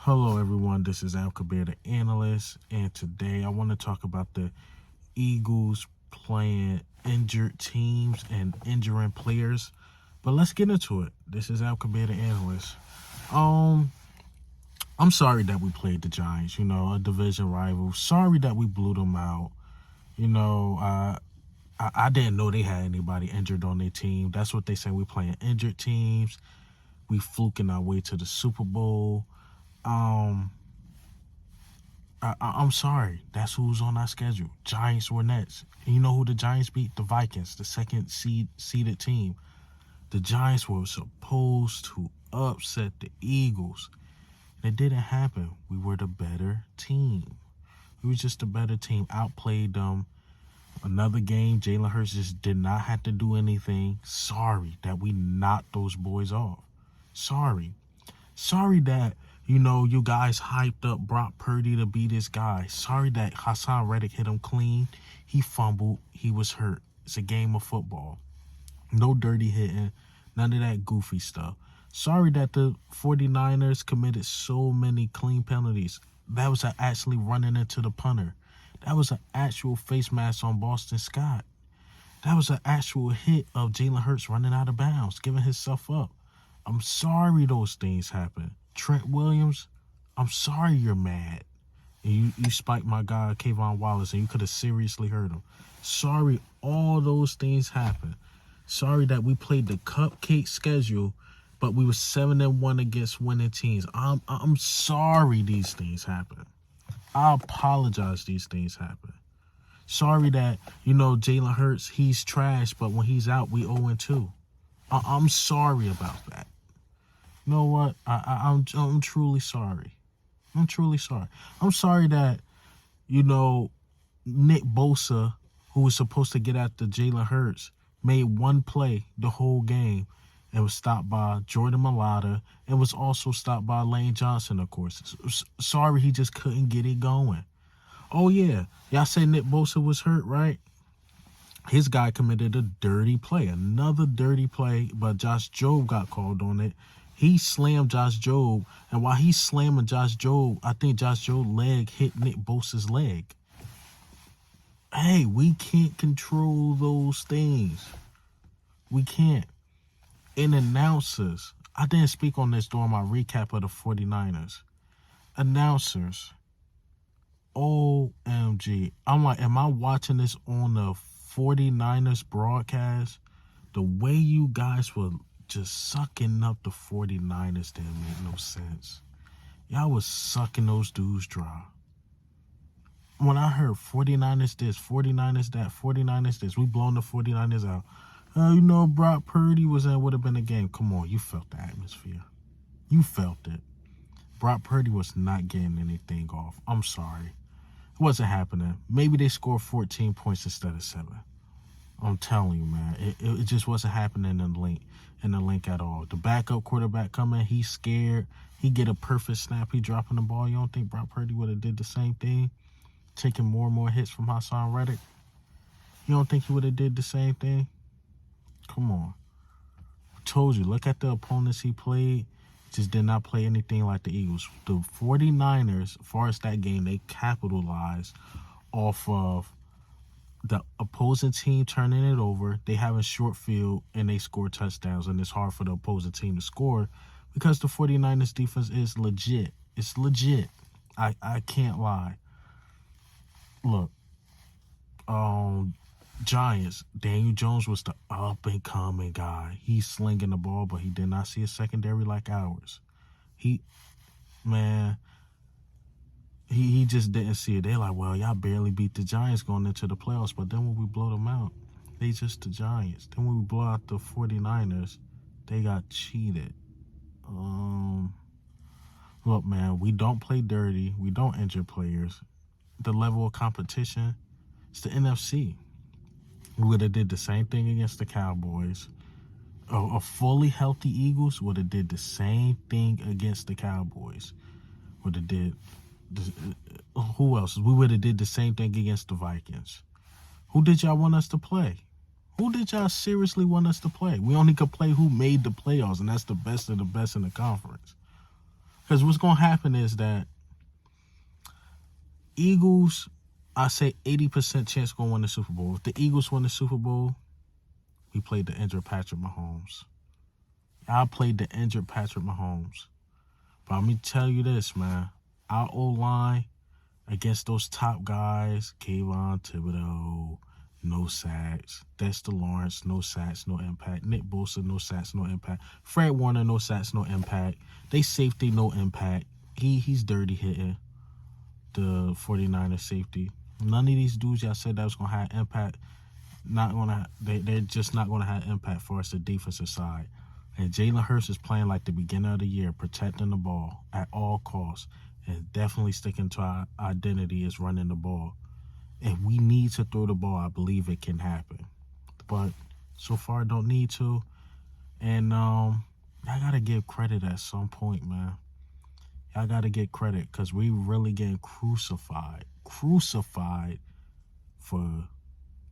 Hello, everyone. This is Al Kabir, the analyst, and today I want to talk about the Eagles playing injured teams and injuring players. But let's get into it. This is Al Kabir, the analyst. Um, I'm sorry that we played the Giants. A division rival. Sorry that we blew them out. You know, I didn't know they had anybody injured on their team. That's what they say. We playing injured teams. We fluking our way to the Super Bowl. I'm sorry. That's who's on our schedule. Giants or Nets. And you know who the Giants beat? The Vikings, the second seeded team. The Giants were supposed to upset the Eagles. And it didn't happen. We were the better team. We were just the better team. Outplayed them. Another game, Jalen Hurts just did not have to do anything. Sorry that we knocked those boys off. Sorry that, you guys hyped up Brock Purdy to be this guy. Sorry that Hassan Reddick hit him clean. He fumbled. He was hurt. It's a game of football. No dirty hitting. None of that goofy stuff. Sorry that the 49ers committed so many clean penalties. That was actually running into the punter. That was an actual face mask on Boston Scott. That was an actual hit of Jalen Hurts running out of bounds, giving himself up. I'm sorry those things happen. Trent Williams, I'm sorry you're mad. And you spiked my guy, Kayvon Wallace, and you could have seriously hurt him. Sorry all those things happen. Sorry that we played the cupcake schedule, but we were 7-1 against winning teams. I'm sorry these things happen. I apologize these things happen. Sorry that, Jalen Hurts, he's trash, but when he's out, we 0-2. I'm sorry about that. You know what? I'm truly sorry. I'm truly sorry. I'm sorry that, Nick Bosa, who was supposed to get after Jalen Hurts, made one play the whole game and was stopped by Jordan Mailata and was also stopped by Lane Johnson, of course. Sorry he just couldn't get it going. Oh, yeah. Y'all say Nick Bosa was hurt, right? His guy committed a dirty play, another dirty play, but Josh Jobe got called on it. He slammed Josh Jobe, and while he's slamming Josh Jobe, I think Josh Jobe's leg hit Nick Bosa's leg. Hey, we can't control those things. We can't. And announcers, I didn't speak on this during my recap of the 49ers. Announcers, OMG. I'm like, am I watching this on the 49ers broadcast? The way you guys were just sucking up the 49ers didn't make no sense. Y'all was sucking those dudes dry. When I heard 49ers this, 49ers that, 49ers this, we blowing the 49ers out. Brock Purdy would have been a game. Come on, you felt the atmosphere. You felt it. Brock Purdy was not getting anything off. I'm sorry. It wasn't happening. Maybe they scored 14 points instead of 7. I'm telling you, man. It just wasn't happening in the link at all. The backup quarterback coming, he's scared. He get a perfect snap. He dropping the ball. You don't think Brock Purdy would have did the same thing? Taking more and more hits from Hassan Reddick? You don't think he would have did the same thing? Come on. I told you, look at the opponents he played. Just did not play anything like the Eagles. The 49ers, as far as that game, they capitalized off of the opposing team turning it over. They have a short field and they score touchdowns, and it's hard for the opposing team to score because the 49ers defense is legit. It's legit. I can't lie. Look, Giants, Daniel Jones was the up-and-coming guy. He's slinging the ball, but he did not see a secondary like ours. He just didn't see it. They're like, well, y'all barely beat the Giants going into the playoffs, but then when we blow them out, they just the Giants. Then when we blow out the 49ers, they got cheated. Look, man, we don't play dirty. We don't injure players. The level of competition, it's the NFC. We would have did the same thing against the Cowboys. A fully healthy Eagles would have did the same thing against the Cowboys. Would have did. Who else? We would have did the same thing against the Vikings. Who did y'all want us to play? Who did y'all seriously want us to play? We only could play who made the playoffs, and that's the best of the best in the conference. Because what's going to happen is that Eagles, I say 80% chance going to win the Super Bowl. If the Eagles win the Super Bowl, we played the injured Patrick Mahomes. I played the injured Patrick Mahomes. But let me tell you this, man. Our O-line against those top guys, Kayvon Thibodeau, no sacks. Dexter Lawrence, no sacks, no impact. Nick Bosa, no sacks, no impact. Fred Warner, no sacks, no impact. They safety, no impact. He's dirty hitting the 49ers safety. None of these dudes y'all said that was going to have impact. They're just not going to have impact for us, the defensive side. And Jalen Hurts is playing like the beginning of the year, protecting the ball at all costs. And definitely sticking to our identity is running the ball. If we need to throw the ball, I believe it can happen. But so far, don't need to. And I got to give credit at some point, man. I got to get credit because we really getting crucified for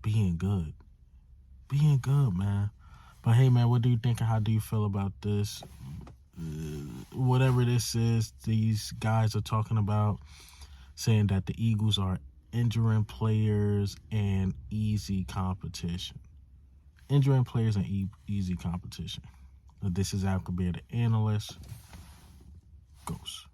being good. Being good, man. But hey, man, what do you think and how do you feel about this? Whatever this is, these guys are talking about, saying that the Eagles are injuring players and easy competition. Injuring players and easy competition. This is Al Kabir, the analyst. Goes.